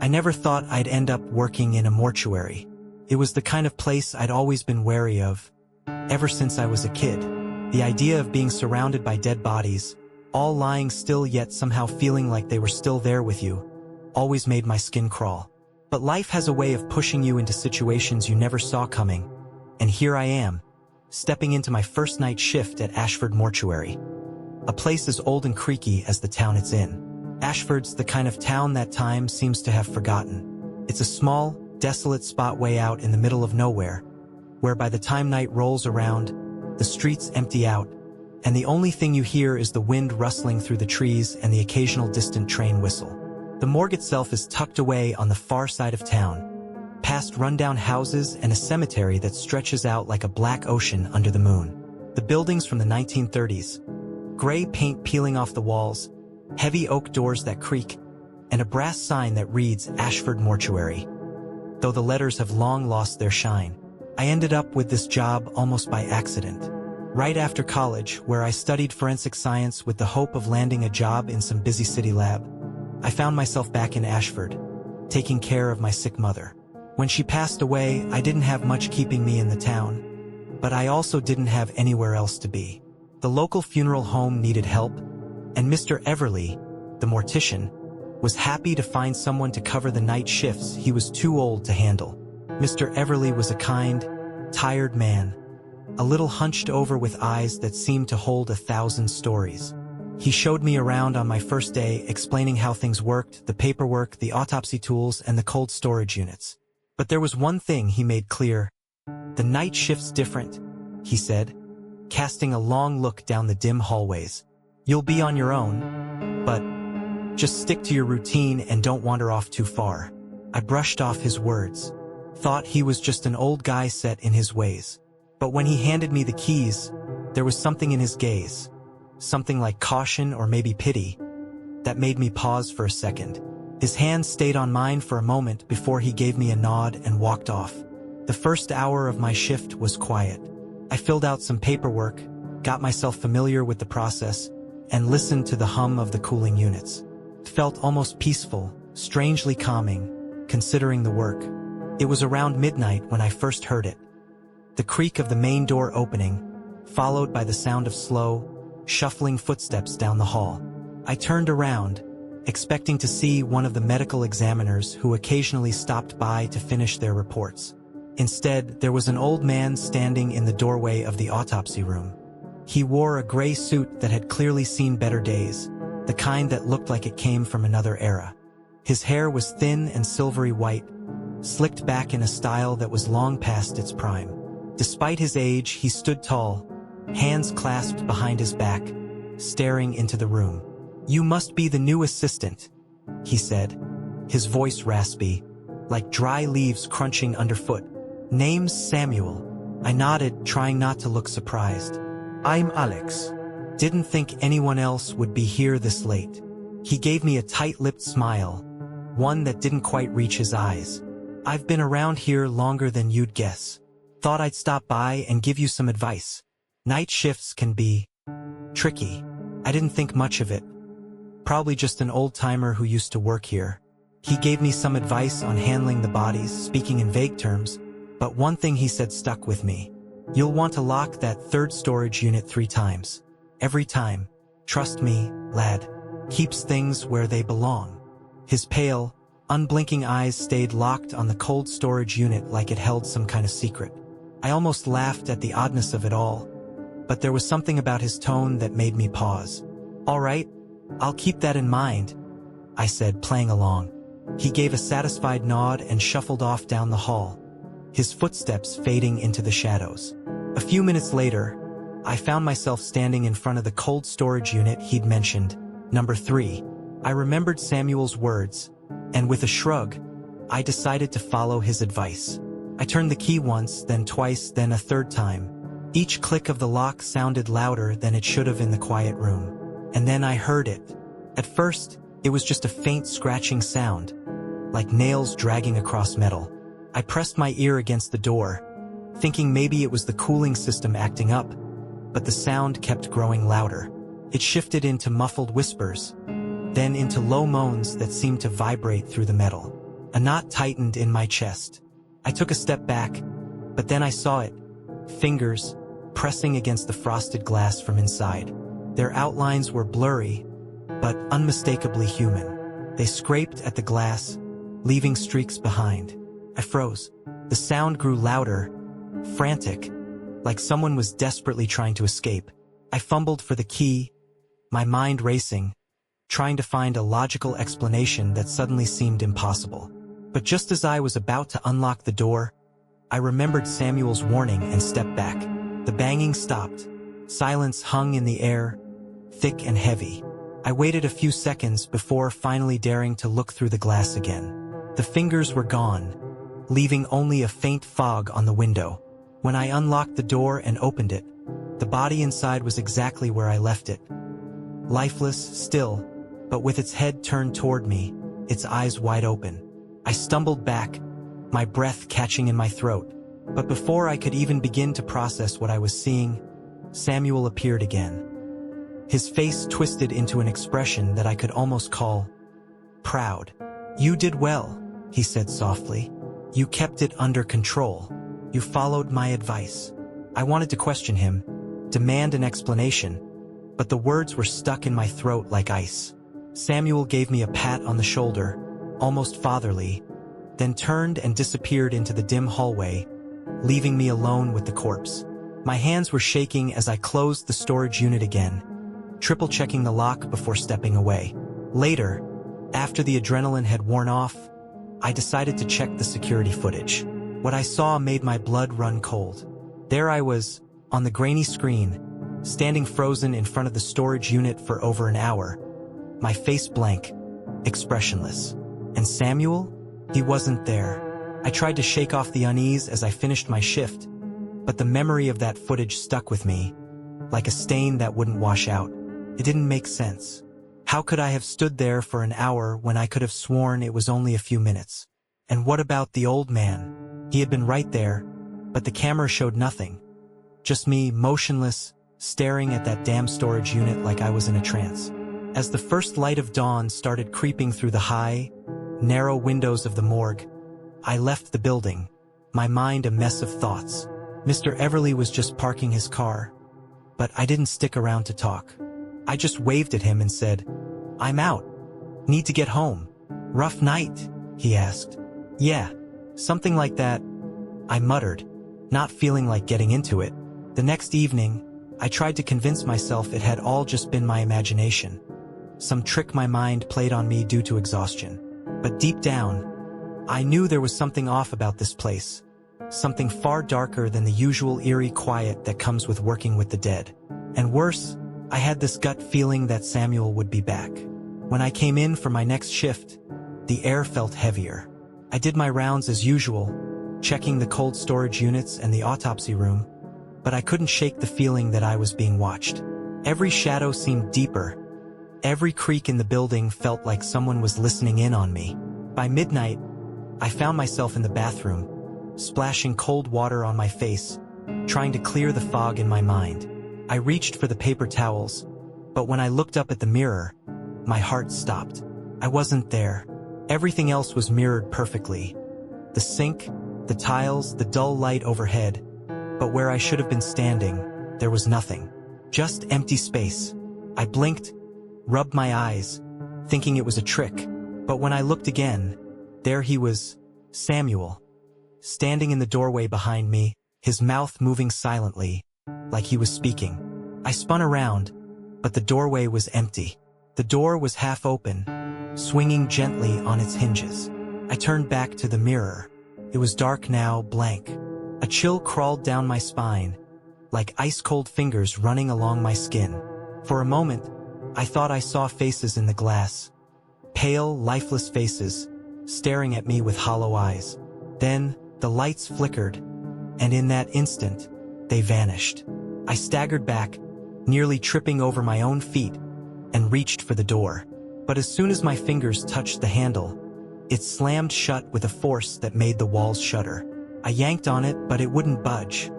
I never thought I'd end up working in a mortuary. It was the kind of place I'd always been wary of, ever since I was a kid. The idea of being surrounded by dead bodies, all lying still yet somehow feeling like they were still there with you, always made my skin crawl. But life has a way of pushing you into situations you never saw coming. And here I am, stepping into my first night shift at Ashford Mortuary. A place as old and creaky as the town it's in. Ashford's the kind of town that time seems to have forgotten. It's a small, desolate spot way out in the middle of nowhere, where by the time night rolls around, the streets empty out, and the only thing you hear is the wind rustling through the trees and the occasional distant train whistle. The morgue itself is tucked away on the far side of town, past rundown houses and a cemetery that stretches out like a black ocean under the moon. The building's from the 1930s, gray paint peeling off the walls, heavy oak doors that creak, and a brass sign that reads Ashford Mortuary. Though the letters have long lost their shine, I ended up with this job almost by accident. Right after college, where I studied forensic science with the hope of landing a job in some busy city lab, I found myself back in Ashford, taking care of my sick mother. When she passed away, I didn't have much keeping me in the town, but I also didn't have anywhere else to be. The local funeral home needed help, and Mr. Everly, the mortician, was happy to find someone to cover the night shifts he was too old to handle. Mr. Everly was a kind, tired man, a little hunched over with eyes that seemed to hold 1,000 stories. He showed me around on my first day, explaining how things worked, the paperwork, the autopsy tools, and the cold storage units. But there was one thing he made clear. The night shift's different, he said, casting a long look down the dim hallways. You'll be on your own, but just stick to your routine and don't wander off too far. I brushed off his words, thought he was just an old guy set in his ways. But when he handed me the keys, there was something in his gaze, something like caution or maybe pity, that made me pause for a second. His hand stayed on mine for a moment before he gave me a nod and walked off. The first hour of my shift was quiet. I filled out some paperwork, got myself familiar with the process, and listened to the hum of the cooling units. It felt almost peaceful, strangely calming, considering the work. It was around midnight when I first heard it. The creak of the main door opening, followed by the sound of slow, shuffling footsteps down the hall. I turned around, expecting to see one of the medical examiners who occasionally stopped by to finish their reports. Instead, there was an old man standing in the doorway of the autopsy room. He wore a gray suit that had clearly seen better days, the kind that looked like it came from another era. His hair was thin and silvery white, slicked back in a style that was long past its prime. Despite his age, he stood tall, hands clasped behind his back, staring into the room. "You must be the new assistant," he said, his voice raspy, like dry leaves crunching underfoot. "Name's Samuel." I nodded, trying not to look surprised. "I'm Alex. Didn't think anyone else would be here this late." He gave me a tight-lipped smile, one that didn't quite reach his eyes. "I've been around here longer than you'd guess. Thought I'd stop by and give you some advice. Night shifts can be tricky." I didn't think much of it. Probably just an old-timer who used to work here. He gave me some advice on handling the bodies, speaking in vague terms, but one thing he said stuck with me. "You'll want to lock that third storage unit 3 times. Every time. Trust me, lad. Keeps things where they belong." His pale, unblinking eyes stayed locked on the cold storage unit like it held some kind of secret. I almost laughed at the oddness of it all, but there was something about his tone that made me pause. "All right, I'll keep that in mind," I said, playing along. He gave a satisfied nod and shuffled off down the hall, his footsteps fading into the shadows. A few minutes later, I found myself standing in front of the cold storage unit he'd mentioned, number 3. I remembered Samuel's words, and with a shrug, I decided to follow his advice. I turned the key once, then twice, then a third time. Each click of the lock sounded louder than it should have in the quiet room. And then I heard it. At first, it was just a faint scratching sound, like nails dragging across metal. I pressed my ear against the door, thinking maybe it was the cooling system acting up, but the sound kept growing louder. It shifted into muffled whispers, then into low moans that seemed to vibrate through the metal. A knot tightened in my chest. I took a step back, but then I saw it. Fingers pressing against the frosted glass from inside. Their outlines were blurry, but unmistakably human. They scraped at the glass, leaving streaks behind. I froze. The sound grew louder, frantic, like someone was desperately trying to escape. I fumbled for the key, my mind racing, trying to find a logical explanation that suddenly seemed impossible. But just as I was about to unlock the door, I remembered Samuel's warning and stepped back. The banging stopped. Silence hung in the air, thick and heavy. I waited a few seconds before finally daring to look through the glass again. The fingers were gone, leaving only a faint fog on the window. When I unlocked the door and opened it, the body inside was exactly where I left it. Lifeless, still, but with its head turned toward me, its eyes wide open. I stumbled back, my breath catching in my throat. But before I could even begin to process what I was seeing, Samuel appeared again. His face twisted into an expression that I could almost call proud. "You did well," he said softly. "You kept it under control. You followed my advice." I wanted to question him, demand an explanation, but the words were stuck in my throat like ice. Samuel gave me a pat on the shoulder, almost fatherly, then turned and disappeared into the dim hallway, leaving me alone with the corpse. My hands were shaking as I closed the storage unit again, triple-checking the lock before stepping away. Later, after the adrenaline had worn off, I decided to check the security footage. What I saw made my blood run cold. There I was, on the grainy screen, standing frozen in front of the storage unit for over an hour, my face blank, expressionless. And Samuel? He wasn't there. I tried to shake off the unease as I finished my shift, but the memory of that footage stuck with me, like a stain that wouldn't wash out. It didn't make sense. How could I have stood there for an hour when I could have sworn it was only a few minutes? And what about the old man? He had been right there, but the camera showed nothing. Just me, motionless, staring at that damn storage unit like I was in a trance. As the first light of dawn started creeping through the high, narrow windows of the morgue, I left the building, my mind a mess of thoughts. Mr. Everly was just parking his car, but I didn't stick around to talk. I just waved at him and said, "I'm out. Need to get home." "Rough night?" he asked. "Yeah, something like that," I muttered, not feeling like getting into it. The next evening, I tried to convince myself it had all just been my imagination, some trick my mind played on me due to exhaustion. But deep down, I knew there was something off about this place, something far darker than the usual eerie quiet that comes with working with the dead. And worse, I had this gut feeling that Samuel would be back. When I came in for my next shift, the air felt heavier. I did my rounds as usual, checking the cold storage units and the autopsy room, but I couldn't shake the feeling that I was being watched. Every shadow seemed deeper. Every creak in the building felt like someone was listening in on me. By midnight, I found myself in the bathroom, splashing cold water on my face, trying to clear the fog in my mind. I reached for the paper towels, but when I looked up at the mirror, my heart stopped. I wasn't there. Everything else was mirrored perfectly. The sink, the tiles, the dull light overhead, but where I should have been standing, there was nothing. Just empty space. I blinked, rubbed my eyes, thinking it was a trick, but when I looked again, there he was, Samuel, standing in the doorway behind me, his mouth moving silently, like he was speaking. I spun around, but the doorway was empty. The door was half open, swinging gently on its hinges. I turned back to the mirror. It was dark now, blank. A chill crawled down my spine, like ice-cold fingers running along my skin. For a moment, I thought I saw faces in the glass. Pale, lifeless faces, staring at me with hollow eyes. Then, the lights flickered, and in that instant, they vanished. I staggered back, nearly tripping over my own feet, and reached for the door. But as soon as my fingers touched the handle, it slammed shut with a force that made the walls shudder. I yanked on it, but it wouldn't budge,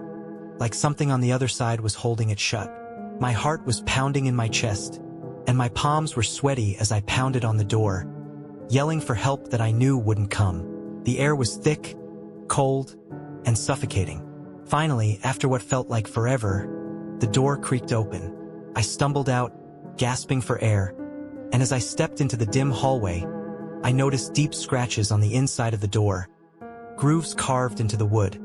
like something on the other side was holding it shut. My heart was pounding in my chest, and my palms were sweaty as I pounded on the door, yelling for help that I knew wouldn't come. The air was thick, cold, and suffocating. Finally, after what felt like forever, the door creaked open. I stumbled out, gasping for air, and as I stepped into the dim hallway, I noticed deep scratches on the inside of the door, grooves carved into the wood,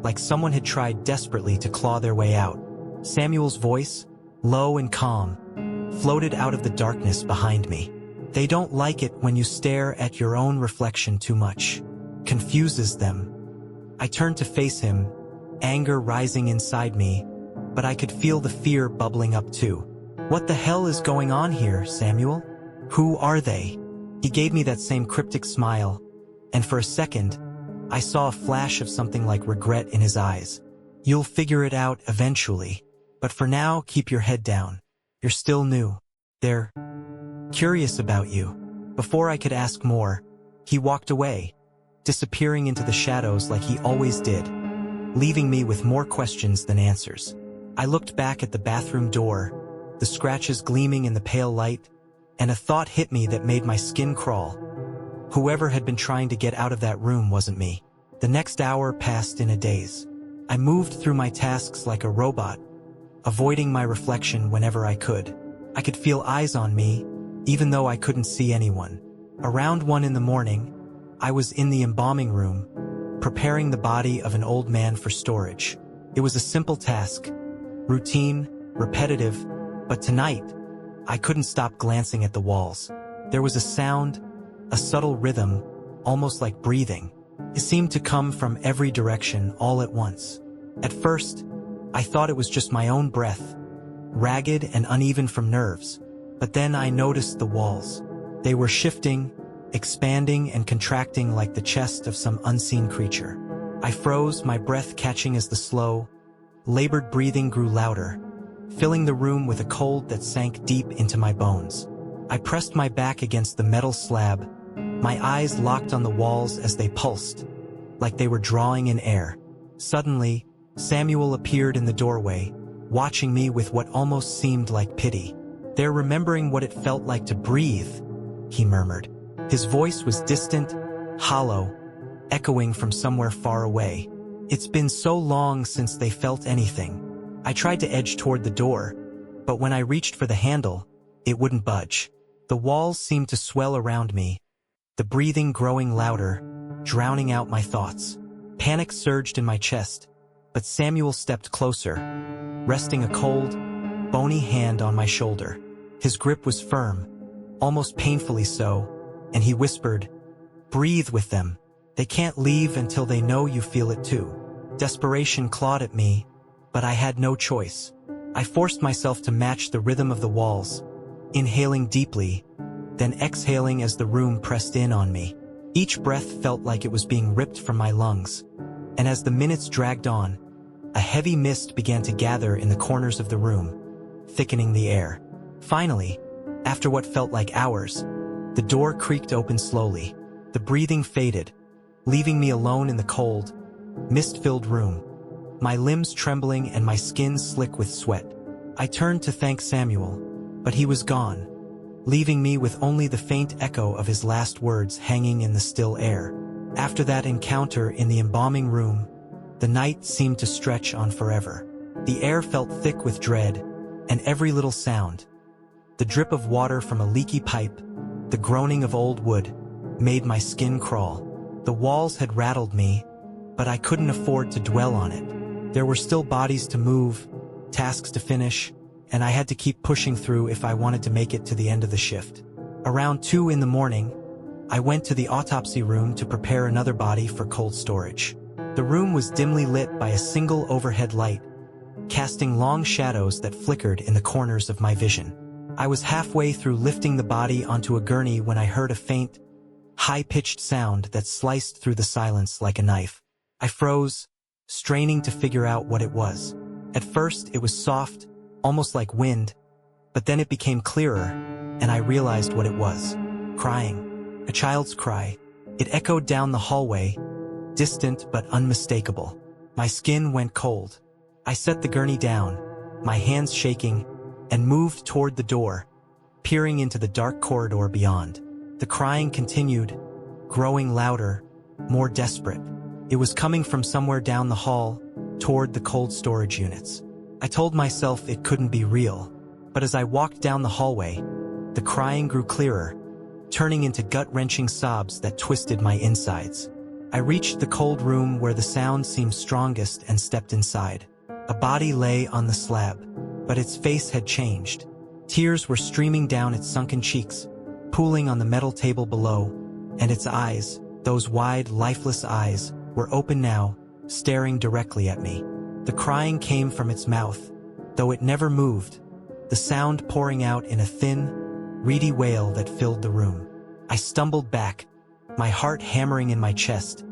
like someone had tried desperately to claw their way out. Samuel's voice, low and calm, floated out of the darkness behind me. They don't like it when you stare at your own reflection too much. Confuses them. I turned to face him, anger rising inside me, but I could feel the fear bubbling up too. What the hell is going on here, Samuel? Who are they? He gave me that same cryptic smile, and for a second, I saw a flash of something like regret in his eyes. You'll figure it out eventually, but for now, keep your head down. You're still new. They're curious about you. Before I could ask more, he walked away, disappearing into the shadows like he always did, leaving me with more questions than answers. I looked back at the bathroom door, the scratches gleaming in the pale light, and a thought hit me that made my skin crawl. Whoever had been trying to get out of that room wasn't me. The next hour passed in a daze. I moved through my tasks like a robot, avoiding my reflection whenever I could. I could feel eyes on me, even though I couldn't see anyone. Around 1 in the morning, I was in the embalming room, preparing the body of an old man for storage. It was a simple task, routine, repetitive, but tonight, I couldn't stop glancing at the walls. There was a sound, a subtle rhythm, almost like breathing. It seemed to come from every direction all at once. At first, I thought it was just my own breath, ragged and uneven from nerves. But then I noticed the walls. They were shifting, expanding and contracting like the chest of some unseen creature. I froze, my breath catching as the slow, labored breathing grew louder, filling the room with a cold that sank deep into my bones. I pressed my back against the metal slab, my eyes locked on the walls as they pulsed, like they were drawing in air. Suddenly, Samuel appeared in the doorway, watching me with what almost seemed like pity. "They're remembering what it felt like to breathe," he murmured. His voice was distant, hollow, echoing from somewhere far away. "It's been so long since they felt anything." I tried to edge toward the door, but when I reached for the handle, it wouldn't budge. The walls seemed to swell around me, the breathing growing louder, drowning out my thoughts. Panic surged in my chest, but Samuel stepped closer, resting a cold, bony hand on my shoulder. His grip was firm, almost painfully so, and he whispered, "Breathe with them. They can't leave until they know you feel it too." Desperation clawed at me, but I had no choice. I forced myself to match the rhythm of the walls, inhaling deeply, then exhaling as the room pressed in on me. Each breath felt like it was being ripped from my lungs, and as the minutes dragged on, a heavy mist began to gather in the corners of the room, thickening the air. Finally, after what felt like hours, the door creaked open slowly. The breathing faded, leaving me alone in the cold, mist-filled room, my limbs trembling and my skin slick with sweat. I turned to thank Samuel, but he was gone, leaving me with only the faint echo of his last words hanging in the still air. After that encounter in the embalming room, the night seemed to stretch on forever. The air felt thick with dread, and every little sound, the drip of water from a leaky pipe, the groaning of old wood, made my skin crawl. The walls had rattled me, but I couldn't afford to dwell on it. There were still bodies to move, tasks to finish, and I had to keep pushing through if I wanted to make it to the end of the shift. Around 2 in the morning, I went to the autopsy room to prepare another body for cold storage. The room was dimly lit by a single overhead light, casting long shadows that flickered in the corners of my vision. I was halfway through lifting the body onto a gurney when I heard a faint, high-pitched sound that sliced through the silence like a knife. I froze, straining to figure out what it was. At first, it was soft, almost like wind, but then it became clearer, and I realized what it was. Crying. A child's cry. It echoed down the hallway, distant but unmistakable. My skin went cold. I set the gurney down, my hands shaking, and moved toward the door, peering into the dark corridor beyond. The crying continued, growing louder, more desperate. It was coming from somewhere down the hall, toward the cold storage units. I told myself it couldn't be real, but as I walked down the hallway, the crying grew clearer, turning into gut-wrenching sobs that twisted my insides. I reached the cold room where the sound seemed strongest and stepped inside. A body lay on the slab, but its face had changed. Tears were streaming down its sunken cheeks, pooling on the metal table below, and its eyes, those wide, lifeless eyes, were open now, staring directly at me. The crying came from its mouth, though it never moved, the sound pouring out in a thin, reedy wail that filled the room. I stumbled back, my heart hammering in my chest,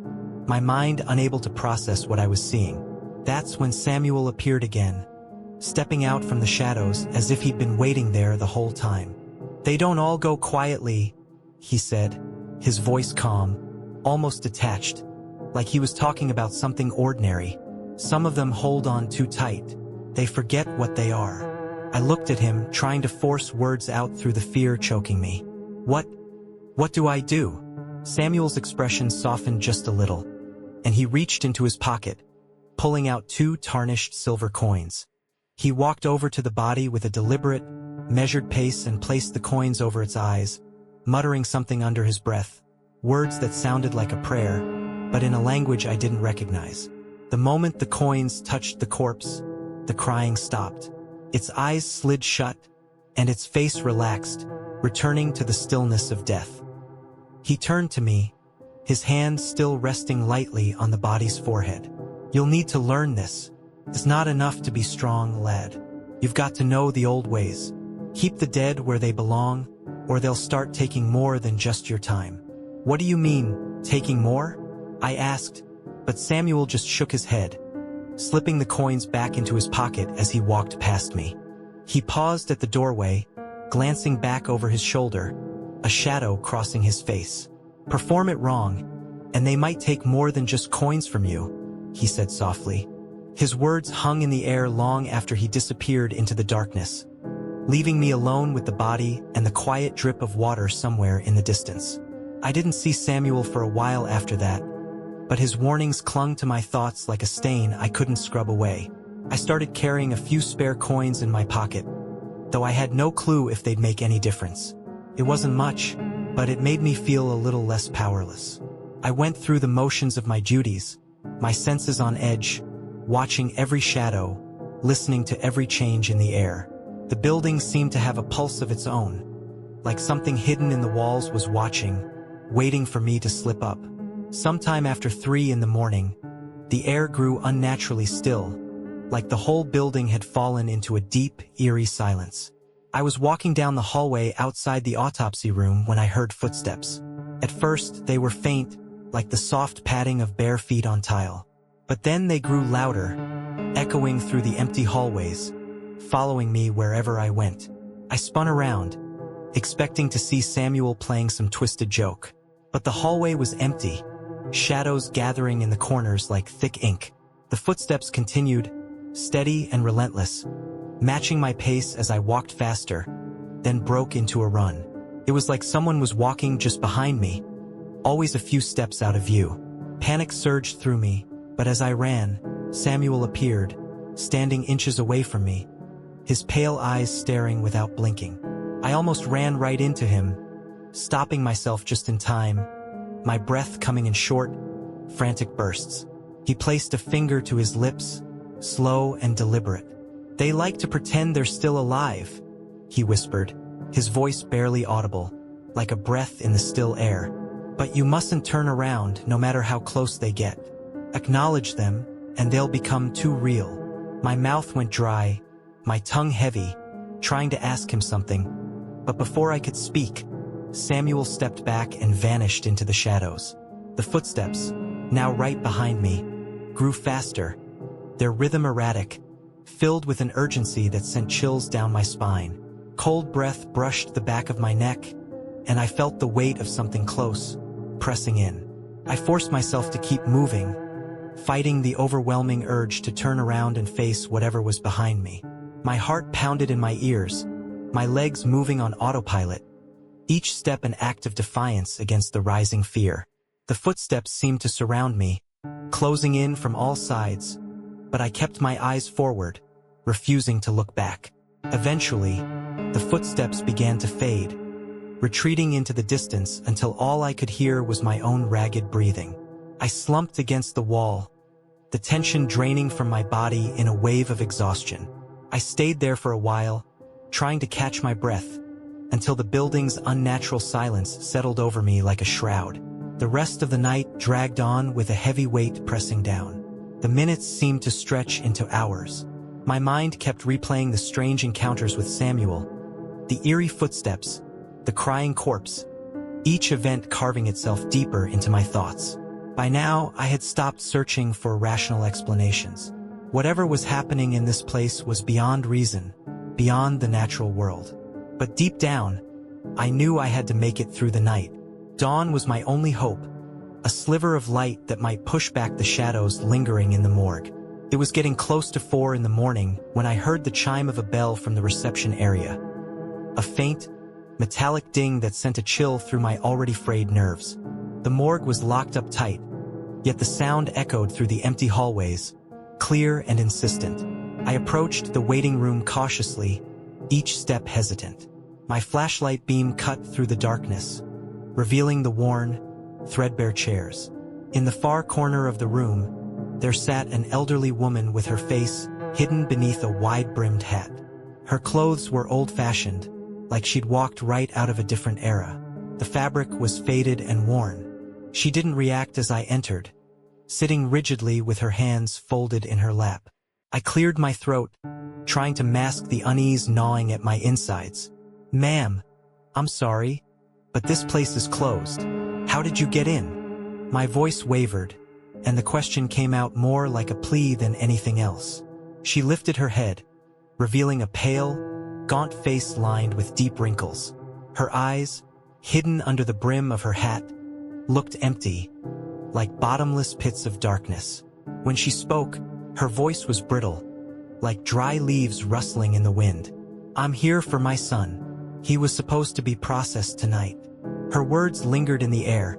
my mind unable to process what I was seeing. That's when Samuel appeared again, stepping out from the shadows as if he'd been waiting there the whole time. "They don't all go quietly," he said, his voice calm, almost detached, like he was talking about something ordinary. "Some of them hold on too tight. They forget what they are." I looked at him, trying to force words out through the fear choking me. What do I do?" Samuel's expression softened just a little, and he reached into his pocket, pulling out 2 tarnished silver coins. He walked over to the body with a deliberate, measured pace and placed the coins over its eyes, muttering something under his breath, words that sounded like a prayer, but in a language I didn't recognize. The moment the coins touched the corpse, the crying stopped. Its eyes slid shut, and its face relaxed, returning to the stillness of death. He turned to me, his hand still resting lightly on the body's forehead. "You'll need to learn this. It's not enough to be strong, lad. You've got to know the old ways. Keep the dead where they belong, or they'll start taking more than just your time." "What do you mean, taking more?" I asked, but Samuel just shook his head, slipping the coins back into his pocket as he walked past me. He paused at the doorway, glancing back over his shoulder, a shadow crossing his face. "Perform it wrong, and they might take more than just coins from you," he said softly. His words hung in the air long after he disappeared into the darkness, leaving me alone with the body and the quiet drip of water somewhere in the distance. I didn't see Samuel for a while after that, but his warnings clung to my thoughts like a stain I couldn't scrub away. I started carrying a few spare coins in my pocket, though I had no clue if they'd make any difference. It wasn't much, but it made me feel a little less powerless. I went through the motions of my duties, my senses on edge, watching every shadow, listening to every change in the air. The building seemed to have a pulse of its own, like something hidden in the walls was watching, waiting for me to slip up. Sometime after 3 in the morning, the air grew unnaturally still, like the whole building had fallen into a deep, eerie silence. I was walking down the hallway outside the autopsy room when I heard footsteps. At first, they were faint, like the soft padding of bare feet on tile. But then they grew louder, echoing through the empty hallways, following me wherever I went. I spun around, expecting to see Samuel playing some twisted joke. But the hallway was empty, shadows gathering in the corners like thick ink. The footsteps continued, steady and relentless, matching my pace as I walked faster, then broke into a run. It was like someone was walking just behind me, always a few steps out of view. Panic surged through me, but as I ran, Samuel appeared, standing inches away from me, his pale eyes staring without blinking. I almost ran right into him, stopping myself just in time, my breath coming in short, frantic bursts. He placed a finger to his lips, slow and deliberate. "They like to pretend they're still alive," he whispered, his voice barely audible, like a breath in the still air. "But you mustn't turn around no matter how close they get. Acknowledge them, and they'll become too real." My mouth went dry, my tongue heavy, trying to ask him something, but before I could speak, Samuel stepped back and vanished into the shadows. The footsteps, now right behind me, grew faster, their rhythm erratic, filled with an urgency that sent chills down my spine. Cold breath brushed the back of my neck, and I felt the weight of something close, pressing in. I forced myself to keep moving, fighting the overwhelming urge to turn around and face whatever was behind me. My heart pounded in my ears, my legs moving on autopilot, each step an act of defiance against the rising fear. The footsteps seemed to surround me, closing in from all sides, but I kept my eyes forward, refusing to look back. Eventually, the footsteps began to fade, retreating into the distance until all I could hear was my own ragged breathing. I slumped against the wall, the tension draining from my body in a wave of exhaustion. I stayed there for a while, trying to catch my breath, until the building's unnatural silence settled over me like a shroud. The rest of the night dragged on with a heavy weight pressing down. The minutes seemed to stretch into hours. My mind kept replaying the strange encounters with Samuel, the eerie footsteps, the crying corpse, each event carving itself deeper into my thoughts. By now, I had stopped searching for rational explanations. Whatever was happening in this place was beyond reason, beyond the natural world. But deep down, I knew I had to make it through the night. Dawn was my only hope, a sliver of light that might push back the shadows lingering in the morgue. It was getting close to 4 in the morning when I heard the chime of a bell from the reception area. A faint, metallic ding that sent a chill through my already frayed nerves. The morgue was locked up tight, yet the sound echoed through the empty hallways, clear and insistent. I approached the waiting room cautiously, each step hesitant. My flashlight beam cut through the darkness, revealing the worn, threadbare chairs. In the far corner of the room, there sat an elderly woman with her face hidden beneath a wide-brimmed hat. Her clothes were old-fashioned, like she'd walked right out of a different era. The fabric was faded and worn. She didn't react as I entered, sitting rigidly with her hands folded in her lap. I cleared my throat, trying to mask the unease gnawing at my insides. "Ma'am, I'm sorry, but this place is closed. How did you get in?" My voice wavered, and the question came out more like a plea than anything else. She lifted her head, revealing a pale, gaunt face lined with deep wrinkles. Her eyes, hidden under the brim of her hat, looked empty, like bottomless pits of darkness. When she spoke, her voice was brittle, like dry leaves rustling in the wind. "I'm here for my son. He was supposed to be processed tonight." Her words lingered in the air,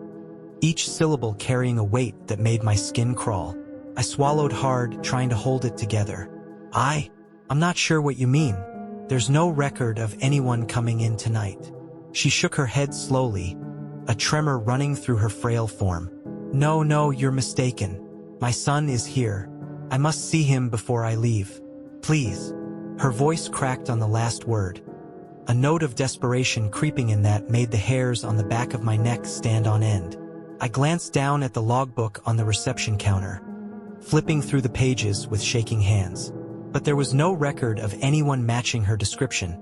each syllable carrying a weight that made my skin crawl. I swallowed hard, trying to hold it together. I'm not sure what you mean. There's no record of anyone coming in tonight." She shook her head slowly, a tremor running through her frail form. No, you're mistaken. My son is here. I must see him before I leave. Please." Her voice cracked on the last word, a note of desperation creeping in that made the hairs on the back of my neck stand on end. I glanced down at the logbook on the reception counter, flipping through the pages with shaking hands. But there was no record of anyone matching her description.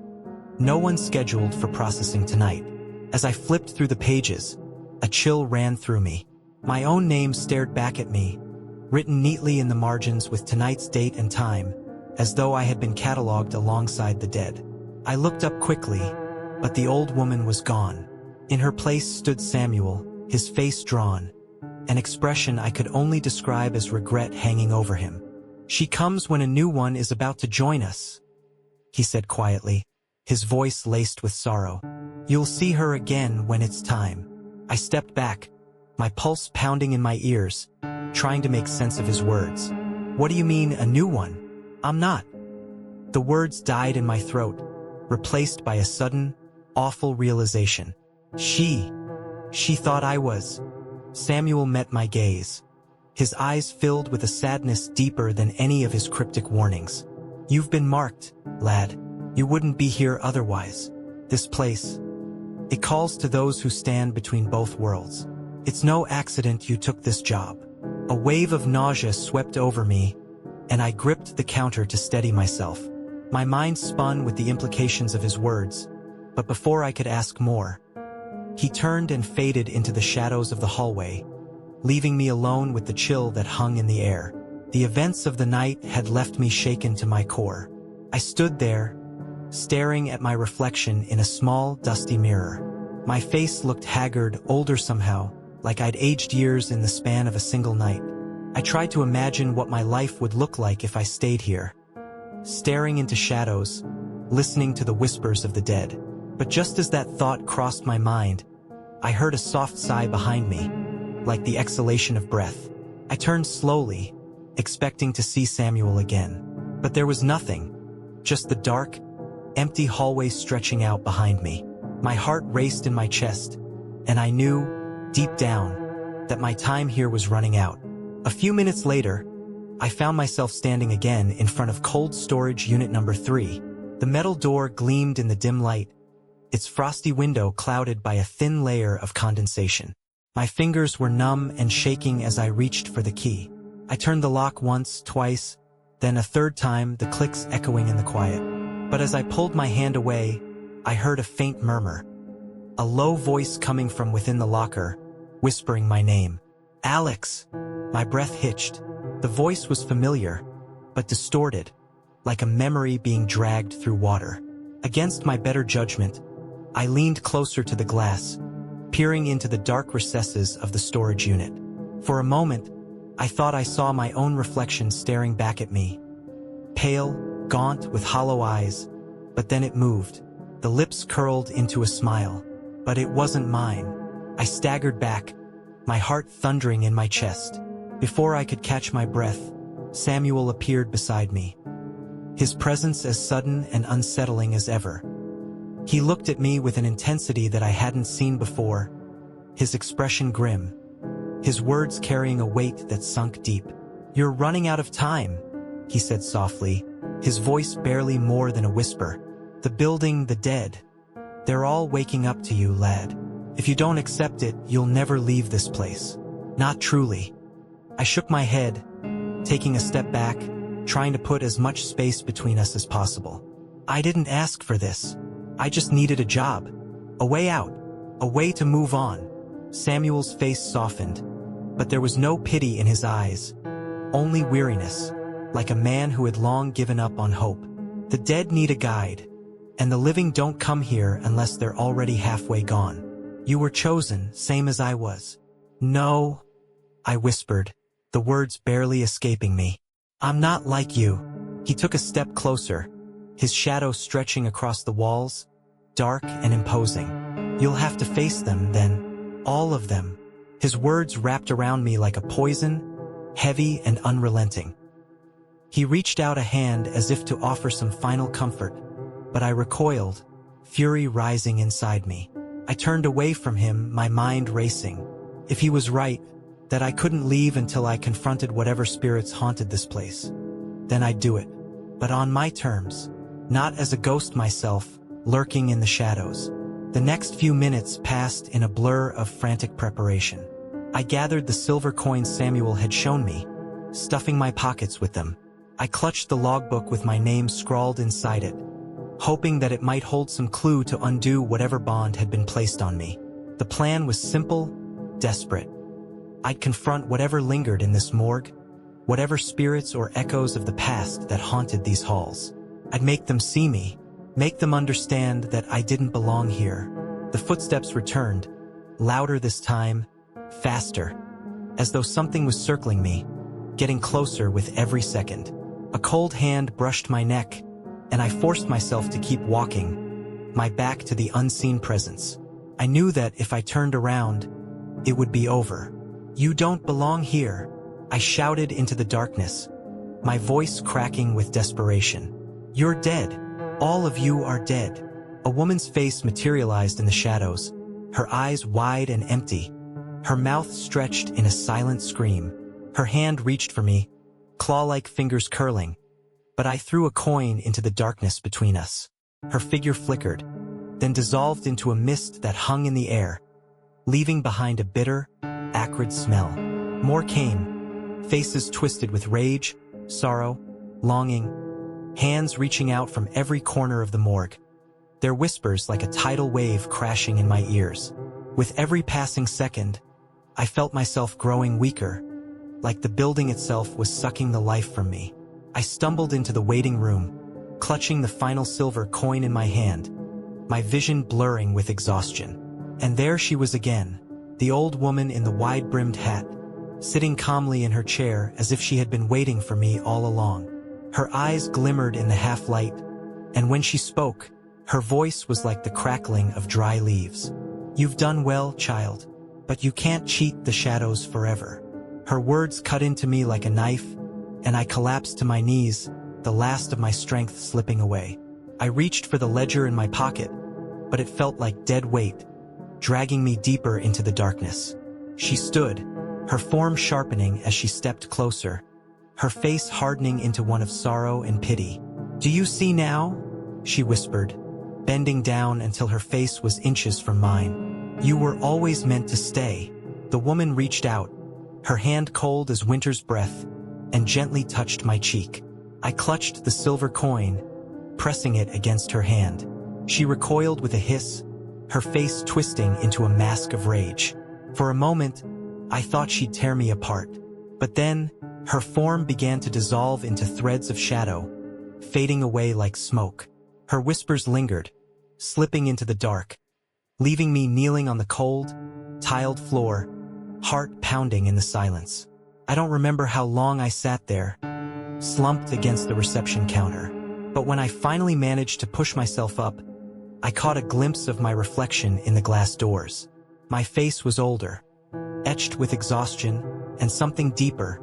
No one scheduled for processing tonight. As I flipped through the pages, a chill ran through me. My own name stared back at me, written neatly in the margins with tonight's date and time, as though I had been cataloged alongside the dead. I looked up quickly, but the old woman was gone. In her place stood Samuel, his face drawn, an expression I could only describe as regret hanging over him. "She comes when a new one is about to join us," he said quietly, his voice laced with sorrow. "You'll see her again when it's time." I stepped back, my pulse pounding in my ears, trying to make sense of his words. "What do you mean, a new one? I'm not." The words died in my throat, replaced by a sudden, awful realization. She thought I was. Samuel met my gaze, his eyes filled with a sadness deeper than any of his cryptic warnings. "You've been marked, lad. You wouldn't be here otherwise. This place, it calls to those who stand between both worlds. It's no accident you took this job." A wave of nausea swept over me, and I gripped the counter to steady myself. My mind spun with the implications of his words, but before I could ask more, he turned and faded into the shadows of the hallway, leaving me alone with the chill that hung in the air. The events of the night had left me shaken to my core. I stood there, staring at my reflection in a small, dusty mirror. My face looked haggard, older somehow, like I'd aged years in the span of a single night. I tried to imagine what my life would look like if I stayed here, staring into shadows, listening to the whispers of the dead. But just as that thought crossed my mind, I heard a soft sigh behind me, like the exhalation of breath. I turned slowly, expecting to see Samuel again. But there was nothing, just the dark, empty hallway stretching out behind me. My heart raced in my chest, and I knew, deep down, that my time here was running out. A few minutes later, I found myself standing again in front of cold storage unit number 3. The metal door gleamed in the dim light, its frosty window clouded by a thin layer of condensation. My fingers were numb and shaking as I reached for the key. I turned the lock once, twice, then a third time, the clicks echoing in the quiet. But as I pulled my hand away, I heard a faint murmur. A low voice coming from within the locker, whispering my name. Alex! My breath hitched. The voice was familiar, but distorted, like a memory being dragged through water. Against my better judgment, I leaned closer to the glass, peering into the dark recesses of the storage unit. For a moment, I thought I saw my own reflection staring back at me. Pale, gaunt, with hollow eyes, but then it moved. The lips curled into a smile, but it wasn't mine. I staggered back, my heart thundering in my chest. Before I could catch my breath, Samuel appeared beside me. His presence as sudden and unsettling as ever. He looked at me with an intensity that I hadn't seen before, his expression grim, his words carrying a weight that sunk deep. "You're running out of time," he said softly, his voice barely more than a whisper. "The building, the dead, they're all waking up to you, lad. If you don't accept it, you'll never leave this place. Not truly." I shook my head, taking a step back, trying to put as much space between us as possible. I didn't ask for this. I just needed a job, a way out, a way to move on. Samuel's face softened, but there was no pity in his eyes, only weariness, like a man who had long given up on hope. "The dead need a guide, and the living don't come here unless they're already halfway gone. You were chosen, same as I was." "No," I whispered, the words barely escaping me. "I'm not like you." He took a step closer, his shadow stretching across the walls, dark and imposing. "You'll have to face them, then. All of them." His words wrapped around me like a poison, heavy and unrelenting. He reached out a hand as if to offer some final comfort, but I recoiled, fury rising inside me. I turned away from him, my mind racing. If he was right, that I couldn't leave until I confronted whatever spirits haunted this place, then I'd do it. But on my terms, not as a ghost myself, lurking in the shadows. The next few minutes passed in a blur of frantic preparation. I gathered the silver coins Samuel had shown me, stuffing my pockets with them. I clutched the logbook with my name scrawled inside it, hoping that it might hold some clue to undo whatever bond had been placed on me. The plan was simple, desperate. I'd confront whatever lingered in this morgue, whatever spirits or echoes of the past that haunted these halls. I'd make them see me, make them understand that I didn't belong here. The footsteps returned, louder this time, faster, as though something was circling me, getting closer with every second. A cold hand brushed my neck, and I forced myself to keep walking, my back to the unseen presence. I knew that if I turned around, it would be over. "You don't belong here," I shouted into the darkness, my voice cracking with desperation. "You're dead. All of you are dead." A woman's face materialized in the shadows, her eyes wide and empty, her mouth stretched in a silent scream. Her hand reached for me, claw-like fingers curling, but I threw a coin into the darkness between us. Her figure flickered, then dissolved into a mist that hung in the air, leaving behind a bitter, acrid smell. More came, faces twisted with rage, sorrow, longing, hands reaching out from every corner of the morgue, their whispers like a tidal wave crashing in my ears. With every passing second, I felt myself growing weaker, like the building itself was sucking the life from me. I stumbled into the waiting room, clutching the final silver coin in my hand, my vision blurring with exhaustion. And there she was again, the old woman in the wide-brimmed hat, sitting calmly in her chair as if she had been waiting for me all along. Her eyes glimmered in the half-light, and when she spoke, Her voice was like the crackling of dry leaves. "You've done well, child, but you can't cheat the shadows forever." Her words cut into me like a knife, and I collapsed to my knees, the last of my strength slipping away. I reached for the ledger in my pocket, but it felt like dead weight, dragging me deeper into the darkness. She stood, her form sharpening as she stepped closer, her face hardening into one of sorrow and pity. "Do you see now?" she whispered, bending down until her face was inches from mine. "You were always meant to stay." The woman reached out, her hand cold as winter's breath, and gently touched my cheek. I clutched the silver coin, pressing it against her hand. She recoiled with a hiss, her face twisting into a mask of rage. For a moment, I thought she'd tear me apart. But then, her form began to dissolve into threads of shadow, fading away like smoke. Her whispers lingered, slipping into the dark, leaving me kneeling on the cold, tiled floor, heart pounding in the silence. I don't remember how long I sat there, slumped against the reception counter. But when I finally managed to push myself up, I caught a glimpse of my reflection in the glass doors. My face was older, etched with exhaustion and something deeper,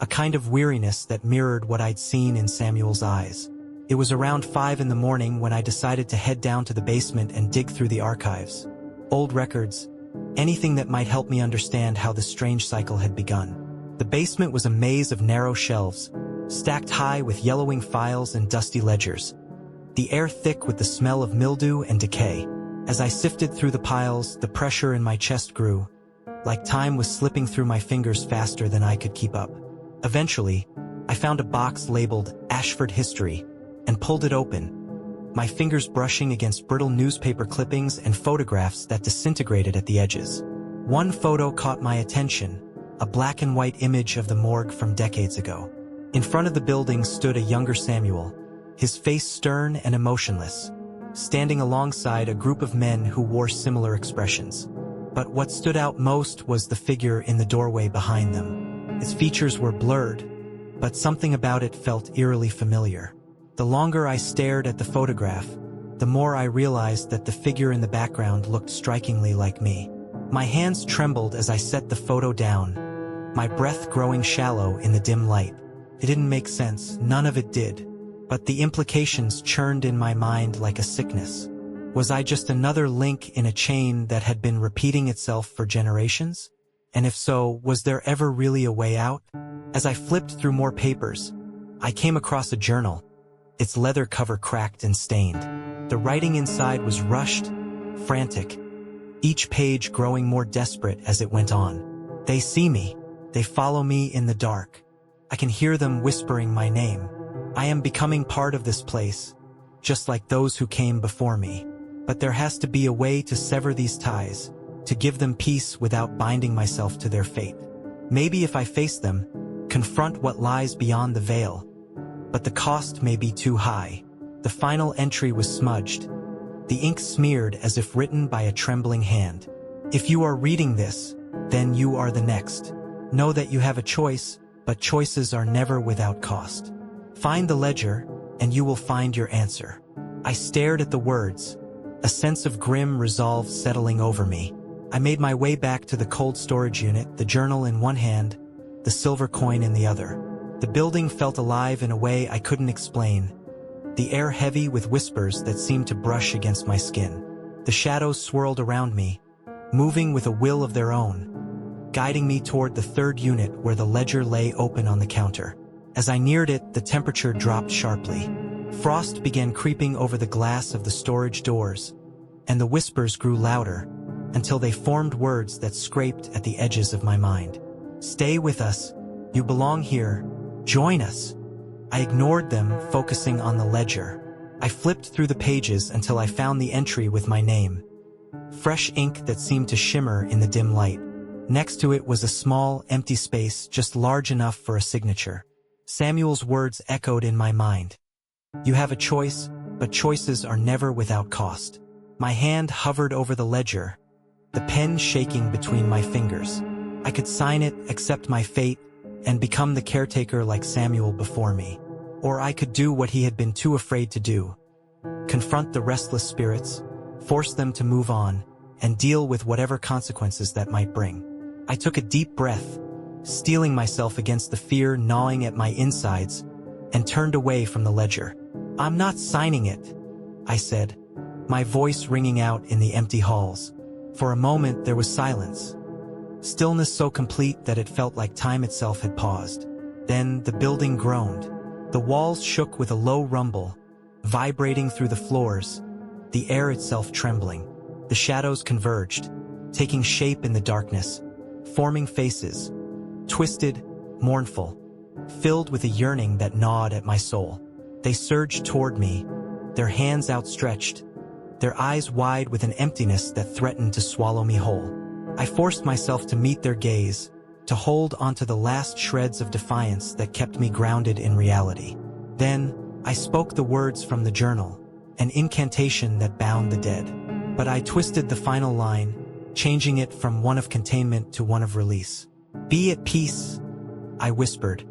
a kind of weariness that mirrored what I'd seen in Samuel's eyes. It was around 5 in the morning when I decided to head down to the basement and dig through the archives. Old records, anything that might help me understand how the strange cycle had begun. The basement was a maze of narrow shelves, stacked high with yellowing files and dusty ledgers, the air thick with the smell of mildew and decay. As I sifted through the piles, the pressure in my chest grew, like time was slipping through my fingers faster than I could keep up. Eventually, I found a box labeled Ashford History and pulled it open, my fingers brushing against brittle newspaper clippings and photographs that disintegrated at the edges. One photo caught my attention, a black and white image of the morgue from decades ago. In front of the building stood a younger Samuel, his face stern and emotionless, standing alongside a group of men who wore similar expressions. But what stood out most was the figure in the doorway behind them. Its features were blurred, but something about it felt eerily familiar. The longer I stared at the photograph, the more I realized that the figure in the background looked strikingly like me. My hands trembled as I set the photo down, my breath growing shallow in the dim light. It didn't make sense, none of it did. But the implications churned in my mind like a sickness. Was I just another link in a chain that had been repeating itself for generations? And if so, was there ever really a way out? As I flipped through more papers, I came across a journal, its leather cover cracked and stained. The writing inside was rushed, frantic, each page growing more desperate as it went on. They see me. They follow me in the dark. I can hear them whispering my name. I am becoming part of this place, just like those who came before me. But there has to be a way to sever these ties, to give them peace without binding myself to their fate. Maybe if I face them, confront what lies beyond the veil. But the cost may be too high. The final entry was smudged, the ink smeared as if written by a trembling hand. If you are reading this, then you are the next. Know that you have a choice, but choices are never without cost. Find the ledger, and you will find your answer. I stared at the words, a sense of grim resolve settling over me. I made my way back to the cold storage unit, the journal in one hand, the silver coin in the other. The building felt alive in a way I couldn't explain, the air heavy with whispers that seemed to brush against my skin. The shadows swirled around me, moving with a will of their own, guiding me toward the third unit where the ledger lay open on the counter. As I neared it, the temperature dropped sharply. Frost began creeping over the glass of the storage doors, and the whispers grew louder, until they formed words that scraped at the edges of my mind. Stay with us. You belong here. Join us. I ignored them, focusing on the ledger. I flipped through the pages until I found the entry with my name. Fresh ink that seemed to shimmer in the dim light. Next to it was a small, empty space just large enough for a signature. Samuel's words echoed in my mind. You have a choice, but choices are never without cost. My hand hovered over the ledger, the pen shaking between my fingers. I could sign it, accept my fate, and become the caretaker like Samuel before me. Or I could do what he had been too afraid to do, confront the restless spirits, force them to move on, and deal with whatever consequences that might bring. I took a deep breath, steeling myself against the fear gnawing at my insides, and turned away from the ledger. "I'm not signing it," I said, my voice ringing out in the empty halls. For a moment there was silence. Stillness so complete that it felt like time itself had paused. Then the building groaned. The walls shook with a low rumble, vibrating through the floors, the air itself trembling. The shadows converged, taking shape in the darkness, forming faces, twisted, mournful, filled with a yearning that gnawed at my soul. They surged toward me, their hands outstretched, their eyes wide with an emptiness that threatened to swallow me whole. I forced myself to meet their gaze, to hold onto the last shreds of defiance that kept me grounded in reality. Then, I spoke the words from the journal, an incantation that bound the dead. But I twisted the final line, changing it from one of containment to one of release. "Be at peace," I whispered,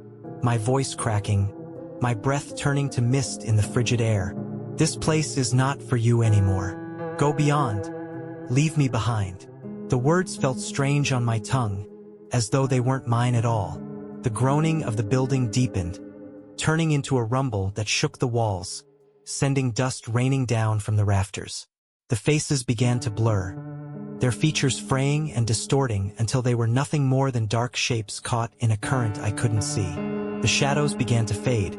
my voice cracking, my breath turning to mist in the frigid air. "This place is not for you anymore. Go beyond. Leave me behind." The words felt strange on my tongue, as though they weren't mine at all. The groaning of the building deepened, turning into a rumble that shook the walls, sending dust raining down from the rafters. The faces began to blur, their features fraying and distorting until they were nothing more than dark shapes caught in a current I couldn't see. The shadows began to fade,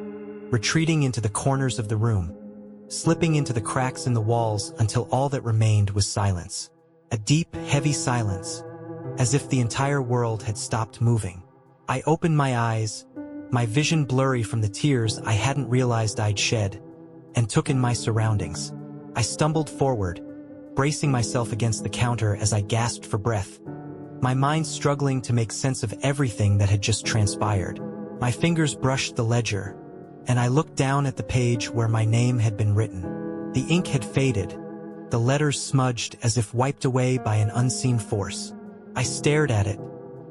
retreating into the corners of the room, slipping into the cracks in the walls until all that remained was silence. A deep, heavy silence, as if the entire world had stopped moving. I opened my eyes, my vision blurry from the tears I hadn't realized I'd shed, and took in my surroundings. I stumbled forward, bracing myself against the counter as I gasped for breath, my mind struggling to make sense of everything that had just transpired. My fingers brushed the ledger, and I looked down at the page where my name had been written. The ink had faded, the letters smudged as if wiped away by an unseen force. I stared at it,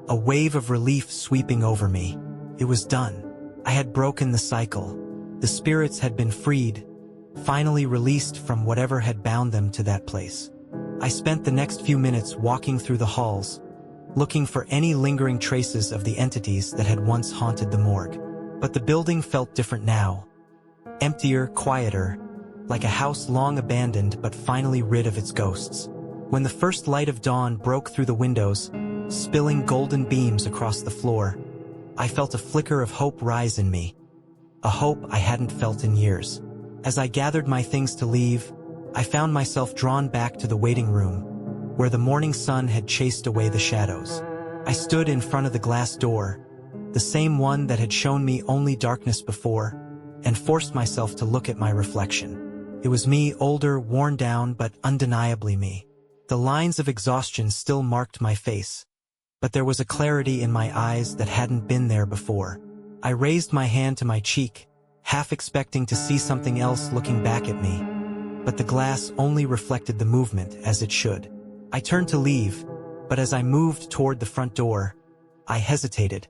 a wave of relief sweeping over me. It was done. I had broken the cycle. The spirits had been freed, finally released from whatever had bound them to that place. I spent the next few minutes walking through the halls, looking for any lingering traces of the entities that had once haunted the morgue. But the building felt different now. Emptier, quieter, like a house long abandoned but finally rid of its ghosts. When the first light of dawn broke through the windows, spilling golden beams across the floor, I felt a flicker of hope rise in me, a hope I hadn't felt in years. As I gathered my things to leave, I found myself drawn back to the waiting room, where the morning sun had chased away the shadows. I stood in front of the glass door, the same one that had shown me only darkness before, and forced myself to look at my reflection. It was me, older, worn down, but undeniably me. The lines of exhaustion still marked my face, but there was a clarity in my eyes that hadn't been there before. I raised my hand to my cheek, half expecting to see something else looking back at me, but the glass only reflected the movement as it should. I turned to leave, but as I moved toward the front door, I hesitated,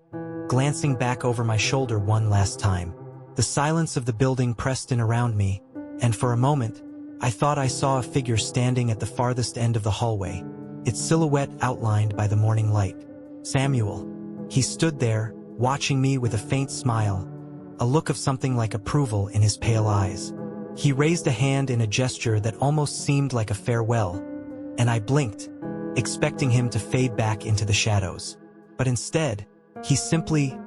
glancing back over my shoulder one last time. The silence of the building pressed in around me, and for a moment, I thought I saw a figure standing at the farthest end of the hallway, its silhouette outlined by the morning light. Samuel. He stood there, watching me with a faint smile, a look of something like approval in his pale eyes. He raised a hand in a gesture that almost seemed like a farewell, and I blinked, expecting him to fade back into the shadows. But instead, he simply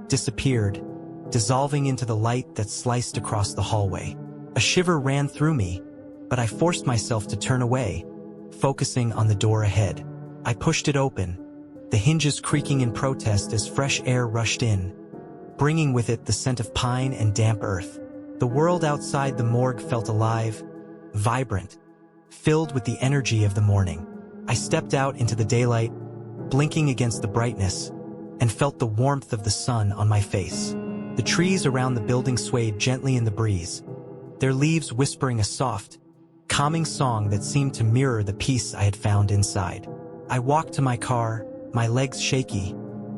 disappeared, dissolving into the light that sliced across the hallway. A shiver ran through me, but I forced myself to turn away, focusing on the door ahead. I pushed it open, the hinges creaking in protest as fresh air rushed in, bringing with it the scent of pine and damp earth. The world outside the morgue felt alive, vibrant, filled with the energy of the morning. I stepped out into the daylight, blinking against the brightness, and felt the warmth of the sun on my face. The trees around the building swayed gently in the breeze, their leaves whispering a soft, calming song that seemed to mirror the peace I had found inside. I walked to my car, my legs shaky,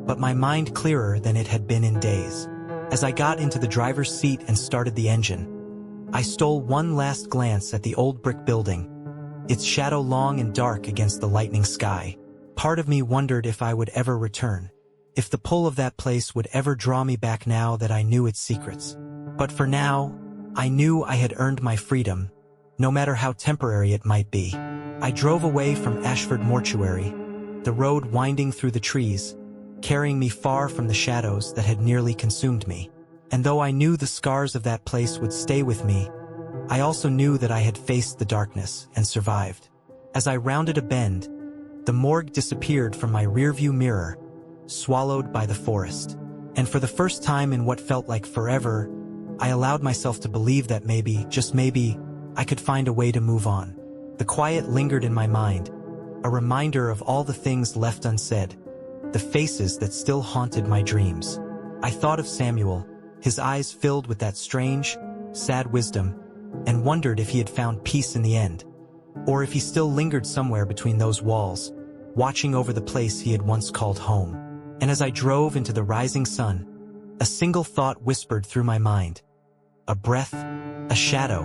but my mind clearer than it had been in days. As I got into the driver's seat and started the engine, I stole one last glance at the old brick building, its shadow long and dark against the lightning sky. Part of me wondered if I would ever return, if the pull of that place would ever draw me back now that I knew its secrets. But for now, I knew I had earned my freedom, no matter how temporary it might be. I drove away from Ashford Mortuary, the road winding through the trees, carrying me far from the shadows that had nearly consumed me. And though I knew the scars of that place would stay with me, I also knew that I had faced the darkness and survived. As I rounded a bend, the morgue disappeared from my rearview mirror, swallowed by the forest. And for the first time in what felt like forever, I allowed myself to believe that maybe, just maybe, I could find a way to move on. The quiet lingered in my mind, a reminder of all the things left unsaid, the faces that still haunted my dreams. I thought of Samuel, his eyes filled with that strange, sad wisdom, and wondered if he had found peace in the end, or if he still lingered somewhere between those walls, watching over the place he had once called home. And as I drove into the rising sun, a single thought whispered through my mind. A breath, a shadow,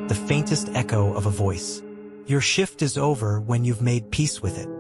the faintest echo of a voice. Your shift is over when you've made peace with it.